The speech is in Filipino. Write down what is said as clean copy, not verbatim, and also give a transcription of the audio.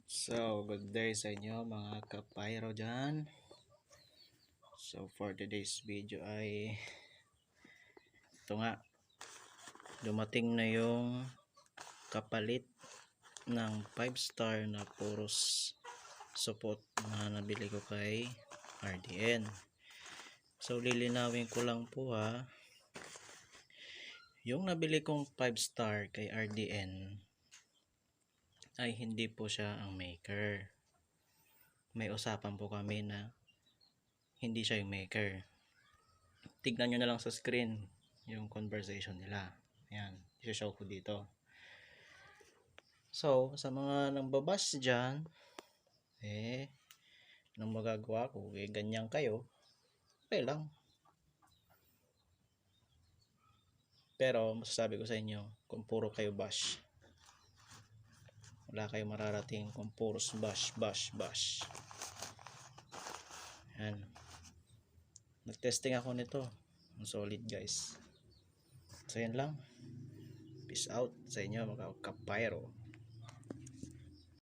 So, good day sa inyo mga kapayro dyan. So, for today's video ay ito nga, dumating na yung kapalit ng 5-star na puros support na nabili ko kay RDN. So, lilinawin ko lang po ha, yung nabili kong 5-star kay RDN ay hindi po siya ang maker. May usapan po kami na hindi siya yung maker. Tignan nyo na lang sa screen yung conversation nila. Ayan, i-show ko dito. So, sa mga nambabas dyan, anong magagawa ko? Ganyan kayo. Okay lang. Pero, masasabi ko sa inyo, kung puro kayo bash, wala kayong mararating kung puros bash. Ayan. Nag-testing ako nito. Ang solid guys. So, yan lang. Peace out sa inyo mga kapayro.